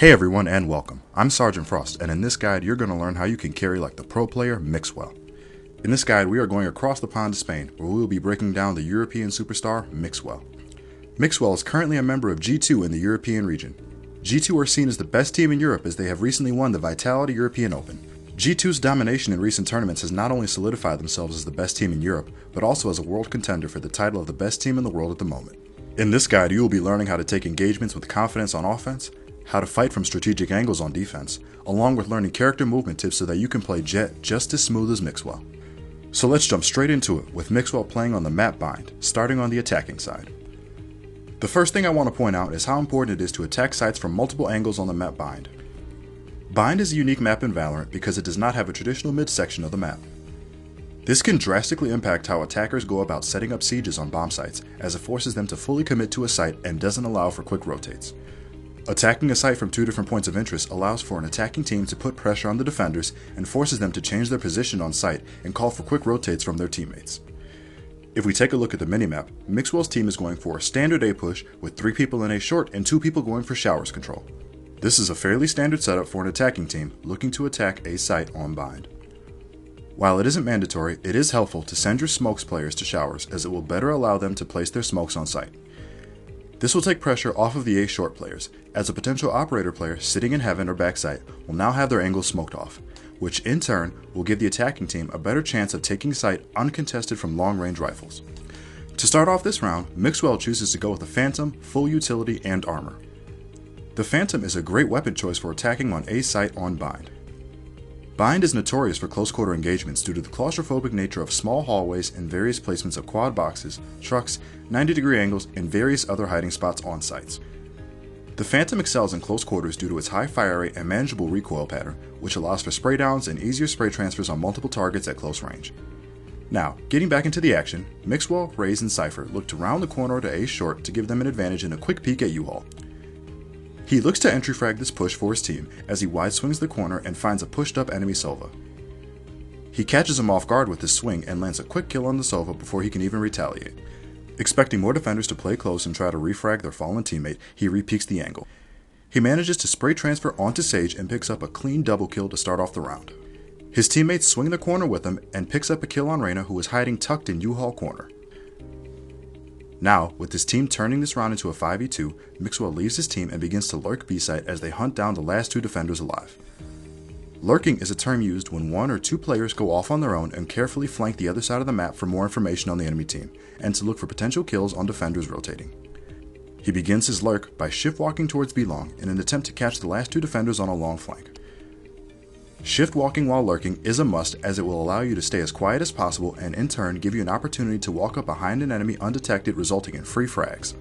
Hey everyone and welcome. I'm Sergeant Frost, and in this guide you're going to learn how you can carry like the pro player Mixwell. In this guide we are going across the pond to Spain, where we will be breaking down the European superstar Mixwell. Mixwell is currently a member of G2 in the European region. G2 are seen as the best team in Europe as they have recently won the Vitality European Open. G2's domination in recent tournaments has not only solidified themselves as the best team in Europe, but also as a world contender for the title of the best team in the world at the moment. In this guide you will be learning how to take engagements with confidence on offense, how to fight from strategic angles on defense, along with learning character movement tips so that you can play Jet just as smooth as Mixwell. So let's jump straight into it, with Mixwell playing on the map Bind, starting on the attacking side. The first thing I want to point out is how important it is to attack sites from multiple angles on the map Bind. Bind is a unique map in Valorant because it does not have a traditional midsection of the map. This can drastically impact how attackers go about setting up sieges on bomb sites, as it forces them to fully commit to a site and doesn't allow for quick rotates. Attacking a site from two different points of interest allows for an attacking team to put pressure on the defenders and forces them to change their position on site and call for quick rotates from their teammates. If we take a look at the minimap, Mixwell's team is going for a standard A push with 3 people in A short and 2 people going for showers control. This is a fairly standard setup for an attacking team looking to attack a site on Bind. While it isn't mandatory, it is helpful to send your smokes players to showers, as it will better allow them to place their smokes on site. This will take pressure off of the A short players, as a potential operator player sitting in heaven or backside will now have their angles smoked off, which in turn will give the attacking team a better chance of taking site uncontested from long range rifles. To start off this round, Mixwell chooses to go with a Phantom, full utility and armor. The Phantom is a great weapon choice for attacking on A site on Bind. Bind is notorious for close quarter engagements due to the claustrophobic nature of small hallways and various placements of quad boxes, trucks, 90-degree angles, and various other hiding spots on sites. The Phantom excels in close quarters due to its high fire rate and manageable recoil pattern, which allows for spray downs and easier spray transfers on multiple targets at close range. Now, getting back into the action, Mixwell, Raze, and Cypher look to round the corner to A short to give them an advantage in a quick peek at U-Haul. He looks to entry frag this push for his team as he wide swings the corner and finds a pushed up enemy Sova. He catches him off guard with his swing and lands a quick kill on the Sova before he can even retaliate. Expecting more defenders to play close and try to refrag their fallen teammate, he re-peeks the angle. He manages to spray transfer onto Sage and picks up a clean double kill to start off the round. His teammates swing the corner with him and picks up a kill on Reyna, who is hiding tucked in U-Haul corner. Now, with his team turning this round into a 5v2, Mixwell leaves his team and begins to lurk B site as they hunt down the last 2 defenders alive. Lurking is a term used when 1 or 2 players go off on their own and carefully flank the other side of the map for more information on the enemy team, and to look for potential kills on defenders rotating. He begins his lurk by shift walking towards B long in an attempt to catch the last 2 defenders on a long flank. Shift walking while lurking is a must, as it will allow you to stay as quiet as possible and in turn give you an opportunity to walk up behind an enemy undetected, resulting in free frags.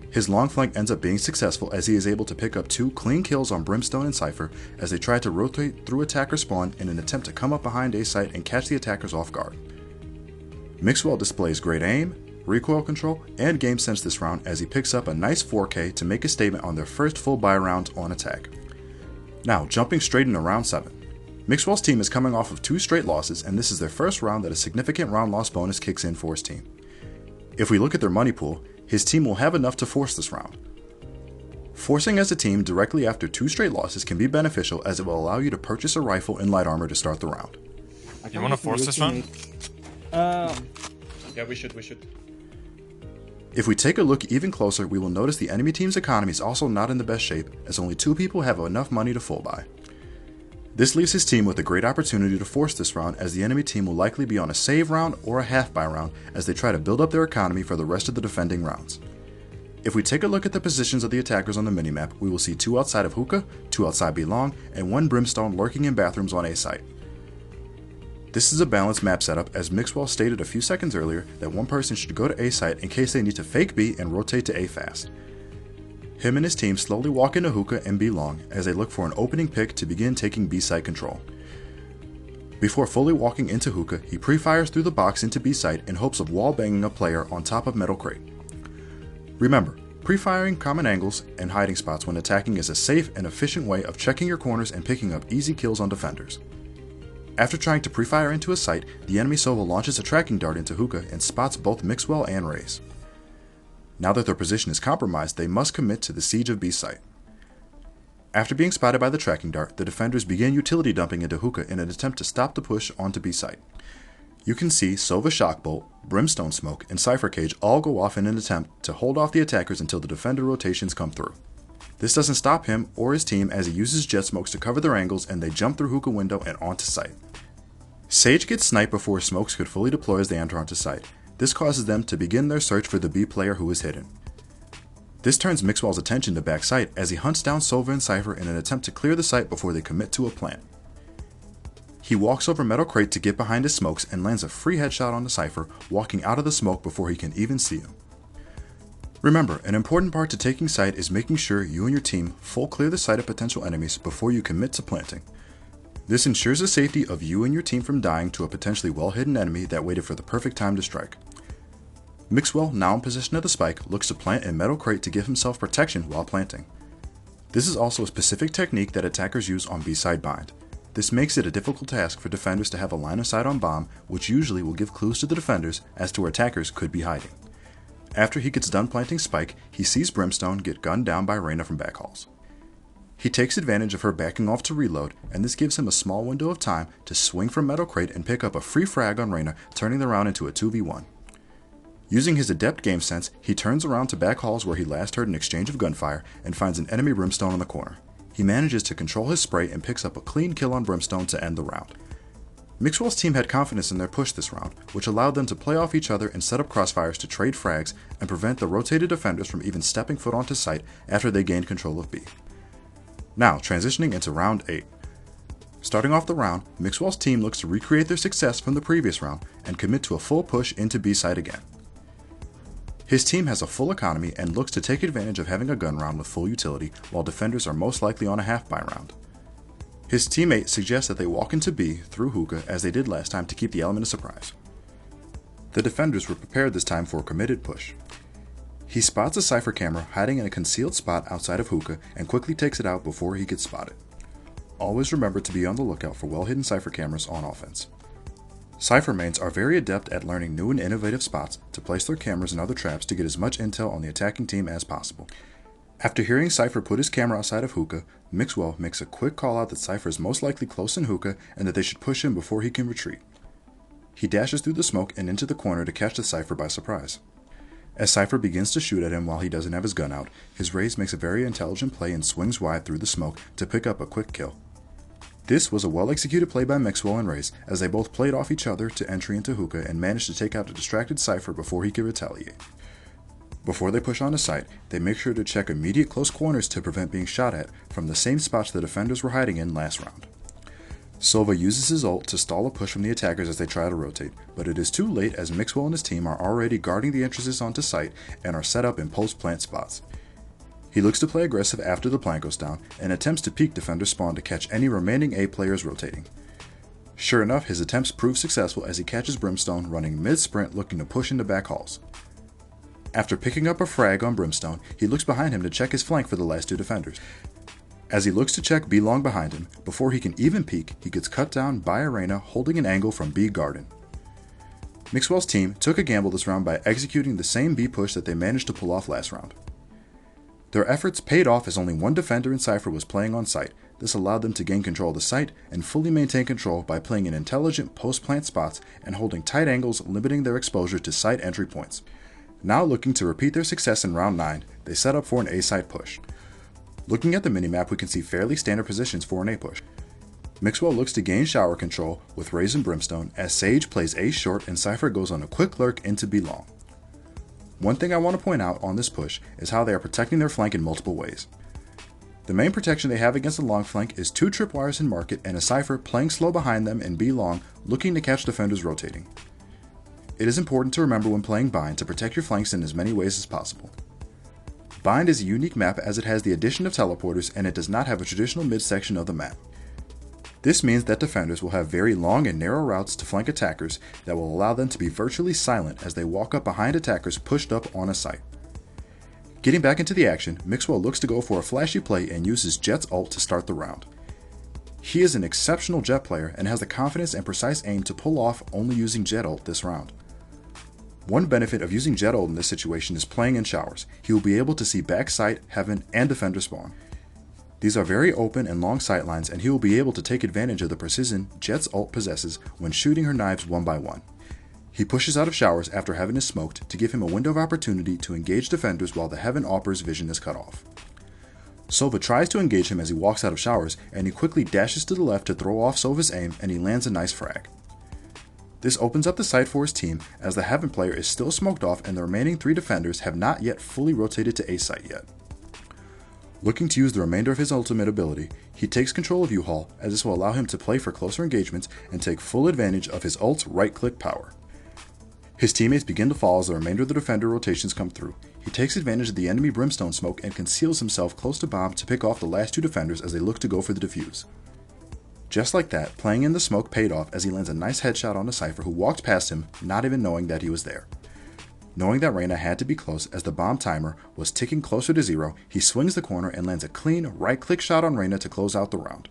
His long flank ends up being successful as he is able to pick up 2 clean kills on Brimstone and Cypher as they try to rotate through attacker spawn in an attempt to come up behind A site and catch the attackers off guard. Mixwell displays great aim, recoil control, and game sense this round as he picks up a nice 4K to make a statement on their first full buy round on attack. Now, jumping straight into round 7. Mixwell's team is coming off of 2 straight losses, and this is their first round that a significant round loss bonus kicks in for his team. If we look at their money pool, his team will have enough to force this round. Forcing as a team directly after 2 straight losses can be beneficial, as it will allow you to purchase a rifle and light armor to start the round. You wanna force this round? Yeah, we should. If we take a look even closer, we will notice the enemy team's economy is also not in the best shape, as only 2 people have enough money to full buy. This leaves his team with a great opportunity to force this round, as the enemy team will likely be on a save round or a half buy round as they try to build up their economy for the rest of the defending rounds. If we take a look at the positions of the attackers on the minimap, we will see 2 outside of hookah, 2 outside B long, and 1 Brimstone lurking in bathrooms on A site. This is a balanced map setup, as Mixwell stated a few seconds earlier that 1 person should go to A site in case they need to fake B and rotate to A fast. Him and his team slowly walk into hookah and B long as they look for an opening pick to begin taking B site control. Before fully walking into hookah, he pre-fires through the box into B site in hopes of wall banging a player on top of metal crate. Remember, pre-firing common angles and hiding spots when attacking is a safe and efficient way of checking your corners and picking up easy kills on defenders. After trying to pre-fire into a site, the enemy Sova launches a tracking dart into hookah and spots both Mixwell and Raze. Now that their position is compromised, they must commit to the siege of B site. After being spotted by the tracking dart, the defenders begin utility dumping into Hookah in an attempt to stop the push onto B site. You can see Sova Shockbolt, Brimstone Smoke, and Cypher Cage all go off in an attempt to hold off the attackers until the defender rotations come through. This doesn't stop him or his team as he uses jet smokes to cover their angles and they jump through Hookah window and onto site. Sage gets sniped before smokes could fully deploy as they enter onto site. This causes them to begin their search for the B player who is hidden. This turns Mixwell's attention to back site as he hunts down Sova and Cypher in an attempt to clear the site before they commit to a plant. He walks over Metal Crate to get behind his smokes and lands a free headshot on the Cypher, walking out of the smoke before he can even see him. Remember, an important part to taking site is making sure you and your team full clear the site of potential enemies before you commit to planting. This ensures the safety of you and your team from dying to a potentially well-hidden enemy that waited for the perfect time to strike. Mixwell, now in position of the spike, looks to plant in Metal Crate to give himself protection while planting. This is also a specific technique that attackers use on B-side bind. This makes it a difficult task for defenders to have a line of sight on bomb, which usually will give clues to the defenders as to where attackers could be hiding. After he gets done planting spike, he sees Brimstone get gunned down by Reyna from back halls. He takes advantage of her backing off to reload, and this gives him a small window of time to swing from Metal Crate and pick up a free frag on Reyna, turning the round into a 2v1. Using his adept game sense, he turns around to back halls where he last heard an exchange of gunfire and finds an enemy Brimstone in the corner. He manages to control his spray and picks up a clean kill on Brimstone to end the round. Mixwell's team had confidence in their push this round, which allowed them to play off each other and set up crossfires to trade frags and prevent the rotated defenders from even stepping foot onto site after they gained control of B. Now, transitioning into round 8. Starting off the round, Mixwell's team looks to recreate their success from the previous round and commit to a full push into B site again. His team has a full economy and looks to take advantage of having a gun round with full utility, while defenders are most likely on a half-buy round. His teammate suggests that they walk into B through Hookah as they did last time to keep the element of surprise. The defenders were prepared this time for a committed push. He spots a Cypher camera hiding in a concealed spot outside of Hookah and quickly takes it out before he gets spotted. Always remember to be on the lookout for well-hidden Cypher cameras on offense. Cypher mains are very adept at learning new and innovative spots to place their cameras and other traps to get as much intel on the attacking team as possible. After hearing Cypher put his camera outside of Hookah, Mixwell makes a quick call out that Cypher is most likely close in Hookah and that they should push him before he can retreat. He dashes through the smoke and into the corner to catch the Cypher by surprise. As Cypher begins to shoot at him while he doesn't have his gun out, his Raze makes a very intelligent play and swings wide through the smoke to pick up a quick kill. This was a well-executed play by Mixwell and Raze, as they both played off each other to entry into Hookah and managed to take out a distracted Cypher before he could retaliate. Before they push onto site, they make sure to check immediate close corners to prevent being shot at from the same spots the defenders were hiding in last round. Sova uses his ult to stall a push from the attackers as they try to rotate, but it is too late as Mixwell and his team are already guarding the entrances onto site and are set up in post-plant spots. He looks to play aggressive after the plant goes down and attempts to peek defender spawn to catch any remaining A players rotating. Sure enough, his attempts prove successful as he catches Brimstone running mid-sprint looking to push into back halls. After picking up a frag on Brimstone, he looks behind him to check his flank for the last two defenders. As he looks to check B long behind him, before he can even peek, he gets cut down by Arena holding an angle from B garden. Mixwell's team took a gamble this round by executing the same B push that they managed to pull off last round. Their efforts paid off as only one defender in Cypher was playing on site. This allowed them to gain control of the site and fully maintain control by playing in intelligent post-plant spots and holding tight angles, limiting their exposure to site entry points. Now looking to repeat their success in round 9, they set up for an A-site push. Looking at the minimap, we can see fairly standard positions for an A push. Mixwell looks to gain shower control with Raze and Brimstone as Sage plays A short and Cypher goes on a quick lurk into B long. One thing I want to point out on this push is how they are protecting their flank in multiple ways. The main protection they have against the long flank is 2 tripwires in market and a Cypher playing slow behind them in B long looking to catch defenders rotating. It is important to remember when playing Bind to protect your flanks in as many ways as possible. Bind is a unique map as it has the addition of teleporters and it does not have a traditional midsection of the map. This means that defenders will have very long and narrow routes to flank attackers that will allow them to be virtually silent as they walk up behind attackers pushed up on a site. Getting back into the action, Mixwell looks to go for a flashy play and uses Jet's ult to start the round. He is an exceptional Jet player and has the confidence and precise aim to pull off only using Jet ult this round. One benefit of using Jet ult in this situation is playing in showers. He will be able to see backside, heaven, and defender spawn. These are very open and long sightlines, and he will be able to take advantage of the precision Jett's ult possesses when shooting her knives one by one. He pushes out of showers after Heaven is smoked to give him a window of opportunity to engage defenders while the Heaven AWPer's vision is cut off. Sova tries to engage him as he walks out of showers, and he quickly dashes to the left to throw off Sova's aim, and he lands a nice frag. This opens up the site for his team, as the Heaven player is still smoked off and the remaining 3 defenders have not yet fully rotated to A site yet. Looking to use the remainder of his ultimate ability, he takes control of U-Haul, as this will allow him to play for closer engagements and take full advantage of his ult's right-click power. His teammates begin to fall as the remainder of the defender rotations come through. He takes advantage of the enemy Brimstone smoke and conceals himself close to Bomb to pick off the last 2 defenders as they look to go for the defuse. Just like that, playing in the smoke paid off as he lands a nice headshot on a Cypher who walked past him, not even knowing that he was there. Knowing that Reyna had to be close as the bomb timer was ticking closer to 0, he swings the corner and lands a clean right-click shot on Reyna to close out the round.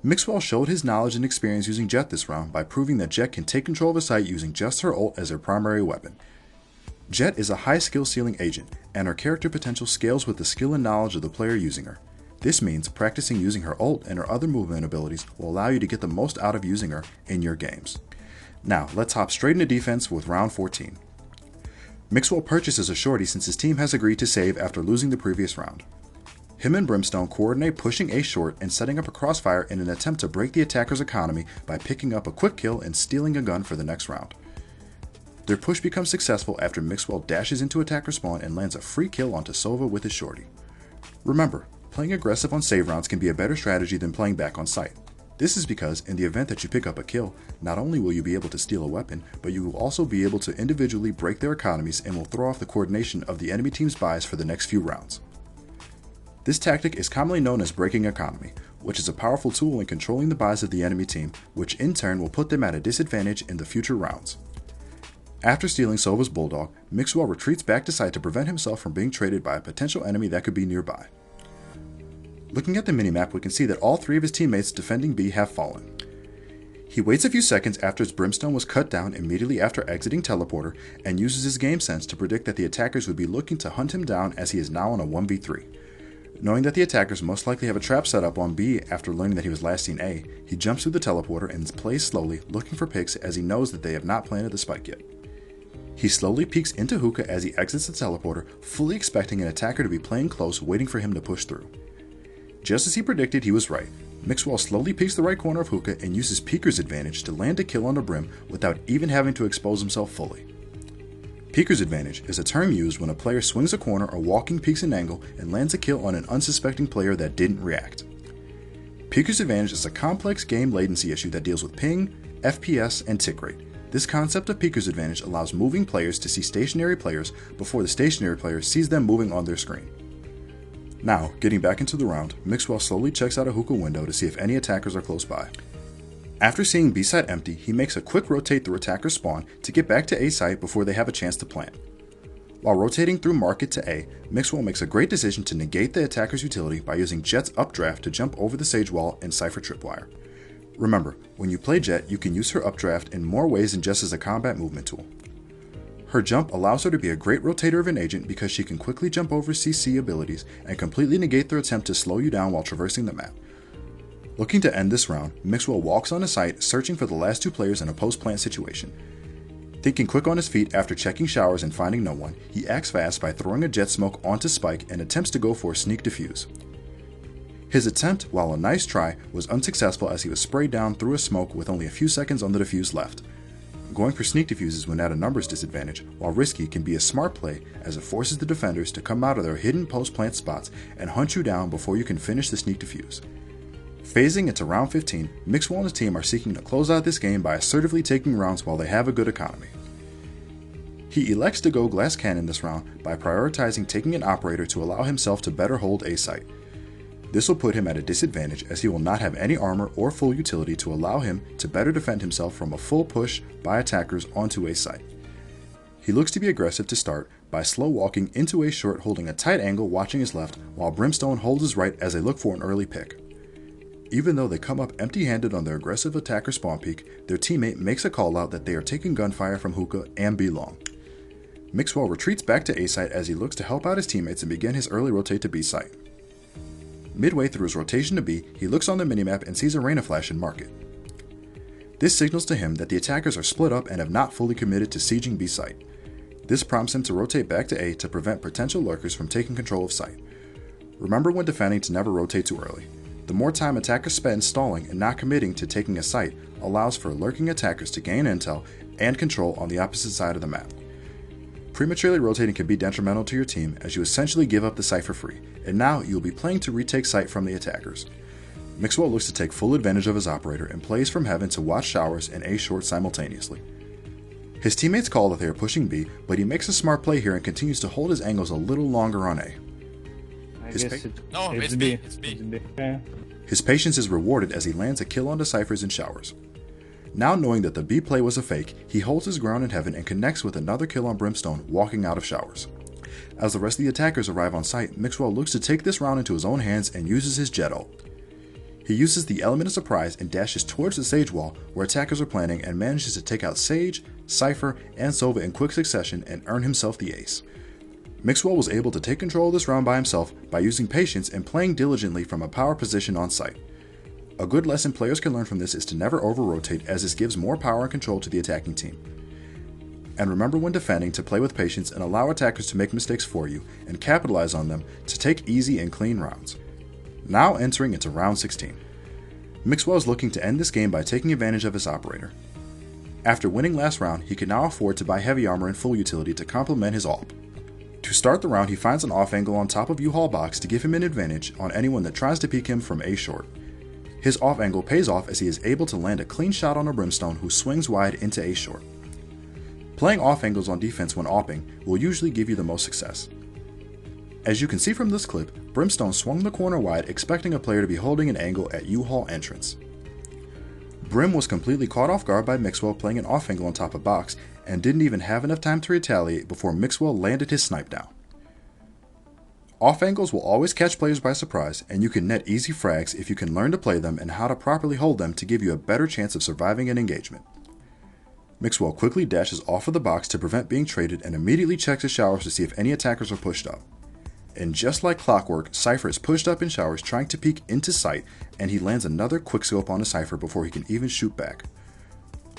Mixwell showed his knowledge and experience using Jett this round by proving that Jett can take control of a site using just her ult as her primary weapon. Jett is a high skill ceiling agent, and her character potential scales with the skill and knowledge of the player using her. This means practicing using her ult and her other movement abilities will allow you to get the most out of using her in your games. Now, let's hop straight into defense with round 14. Mixwell purchases a shorty since his team has agreed to save after losing the previous round. Him and Brimstone coordinate pushing A short and setting up a crossfire in an attempt to break the attacker's economy by picking up a quick kill and stealing a gun for the next round. Their push becomes successful after Mixwell dashes into attacker spawn and lands a free kill onto Sova with his shorty. Remember, playing aggressive on save rounds can be a better strategy than playing back on site. This is because, in the event that you pick up a kill, not only will you be able to steal a weapon, but you will also be able to individually break their economies and will throw off the coordination of the enemy team's buys for the next few rounds. This tactic is commonly known as breaking economy, which is a powerful tool in controlling the buys of the enemy team, which in turn will put them at a disadvantage in the future rounds. After stealing Sova's Bulldog, Mixwell retreats back to site to prevent himself from being traded by a potential enemy that could be nearby. Looking at the minimap, we can see that all 3 of his teammates defending B have fallen. He waits a few seconds after his Brimstone was cut down immediately after exiting Teleporter and uses his game sense to predict that the attackers would be looking to hunt him down as he is now on a 1v3. Knowing that the attackers most likely have a trap set up on B after learning that he was last seen A, he jumps through the Teleporter and plays slowly, looking for picks as he knows that they have not planted the spike yet. He slowly peeks into Hookah as he exits the Teleporter, fully expecting an attacker to be playing close, waiting for him to push through. Just as he predicted, he was right. Mixwell slowly peeks the right corner of Hookah and uses Peeker's advantage to land a kill on the Brim without even having to expose himself fully. Peeker's advantage is a term used when a player swings a corner or walking peeks an angle and lands a kill on an unsuspecting player that didn't react. Peeker's advantage is a complex game latency issue that deals with ping, FPS, and tick rate. This concept of Peeker's advantage allows moving players to see stationary players before the stationary player sees them moving on their screen. Now, getting back into the round, Mixwell slowly checks out a hookah window to see if any attackers are close by. After seeing B site empty, he makes a quick rotate through attacker's spawn to get back to A site before they have a chance to plant. While rotating through market to A, Mixwell makes a great decision to negate the attacker's utility by using Jett's updraft to jump over the Sage Wall and Cypher Tripwire. Remember, when you play Jett, you can use her updraft in more ways than just as a combat movement tool. Her jump allows her to be a great rotator of an agent because she can quickly jump over CC abilities and completely negate their attempt to slow you down while traversing the map. Looking to end this round, Mixwell walks on a site searching for the last 2 players in a post-plant situation. Thinking quick on his feet after checking showers and finding no one, he acts fast by throwing a Jett smoke onto Spike and attempts to go for a sneak defuse. His attempt, while a nice try, was unsuccessful as he was sprayed down through a smoke with only a few seconds on the defuse left. Going for sneak defuses when at a numbers disadvantage, while risky, can be a smart play as it forces the defenders to come out of their hidden post-plant spots and hunt you down before you can finish the sneak defuse. Phasing into round 15, Mixwell and his team are seeking to close out this game by assertively taking rounds while they have a good economy. He elects to go glass cannon this round by prioritizing taking an operator to allow himself to better hold A site. This will put him at a disadvantage as he will not have any armor or full utility to allow him to better defend himself from a full push by attackers onto A site. He looks to be aggressive to start by slow walking into A short holding a tight angle watching his left while Brimstone holds his right as they look for an early pick. Even though they come up empty-handed on their aggressive attacker spawn peek, their teammate makes a call out that they are taking gunfire from Hookah and B long. Mixwell retreats back to A site as he looks to help out his teammates and begin his early rotate to B site. Midway through his rotation to B, he looks on the minimap and sees a Reyna flash and mark it. This signals to him that the attackers are split up and have not fully committed to sieging B site. This prompts him to rotate back to A to prevent potential lurkers from taking control of site. Remember when defending to never rotate too early. The more time attackers spend stalling and not committing to taking a site allows for lurking attackers to gain intel and control on the opposite side of the map. Prematurely rotating can be detrimental to your team as you essentially give up the site for free, and now you will be playing to retake site from the attackers. Mixwell looks to take full advantage of his operator and plays from heaven to watch showers and A short simultaneously. His teammates call that they are pushing B, but he makes a smart play here and continues to hold his angles a little longer on A. It's B. Okay. His patience is rewarded as he lands a kill onto ciphers in showers. Now knowing that the B play was a fake, he holds his ground in heaven and connects with another kill on Brimstone, walking out of showers. As the rest of the attackers arrive on site, Mixwell looks to take this round into his own hands and uses his jet ult. He uses the element of surprise and dashes towards the Sage wall where attackers are planning and manages to take out Sage, Cypher, and Sova in quick succession and earn himself the ace. Mixwell was able to take control of this round by himself by using patience and playing diligently from a power position on site. A good lesson players can learn from this is to never over-rotate, as this gives more power and control to the attacking team. And remember when defending to play with patience and allow attackers to make mistakes for you and capitalize on them to take easy and clean rounds. Now entering into round 16. Mixwell is looking to end this game by taking advantage of his operator. After winning last round, he can now afford to buy heavy armor and full utility to complement his AWP. To start the round, he finds an off angle on top of U-Haul box to give him an advantage on anyone that tries to peek him from A short. His off angle pays off as he is able to land a clean shot on a Brimstone who swings wide into A short. Playing off angles on defense when AWPing will usually give you the most success. As you can see from this clip, Brimstone swung the corner wide expecting a player to be holding an angle at U-Haul entrance. Brim was completely caught off guard by Mixwell playing an off angle on top of box and didn't even have enough time to retaliate before Mixwell landed his snipe down. Off angles will always catch players by surprise, and you can net easy frags if you can learn to play them and how to properly hold them to give you a better chance of surviving an engagement. Mixwell quickly dashes off of the box to prevent being traded and immediately checks his showers to see if any attackers are pushed up. And just like clockwork, Cypher is pushed up in showers trying to peek into sight, and he lands another quickscope on a Cypher before he can even shoot back.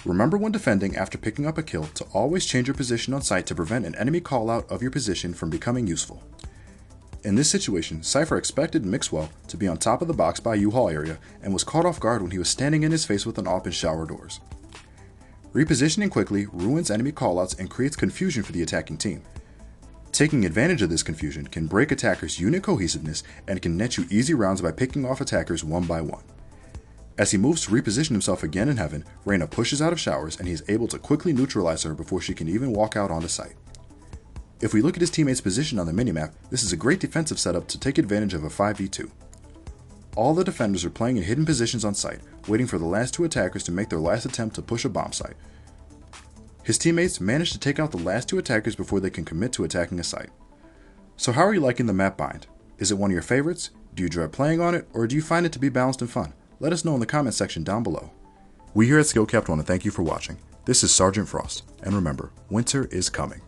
Remember when defending after picking up a kill to always change your position on site to prevent an enemy callout of your position from becoming useful. In this situation, Cypher expected Mixwell to be on top of the box by U-Haul area and was caught off guard when he was standing in his face with an AWP in shower doors. Repositioning quickly ruins enemy callouts and creates confusion for the attacking team. Taking advantage of this confusion can break attackers' unit cohesiveness and can net you easy rounds by picking off attackers one by one. As he moves to reposition himself again in heaven, Reyna pushes out of showers and he is able to quickly neutralize her before she can even walk out onto site. If we look at his teammate's position on the minimap, this is a great defensive setup to take advantage of a 5v2. All the defenders are playing in hidden positions on site, waiting for the last two attackers to make their last attempt to push a bomb site. His teammates manage to take out the last two attackers before they can commit to attacking a site. So how are you liking the map bind? Is it one of your favorites? Do you enjoy playing on it, or do you find it to be balanced and fun? Let us know in the comment section down below. We here at SkillCapped want to thank you for watching. This is Sergeant Frost, and remember, winter is coming.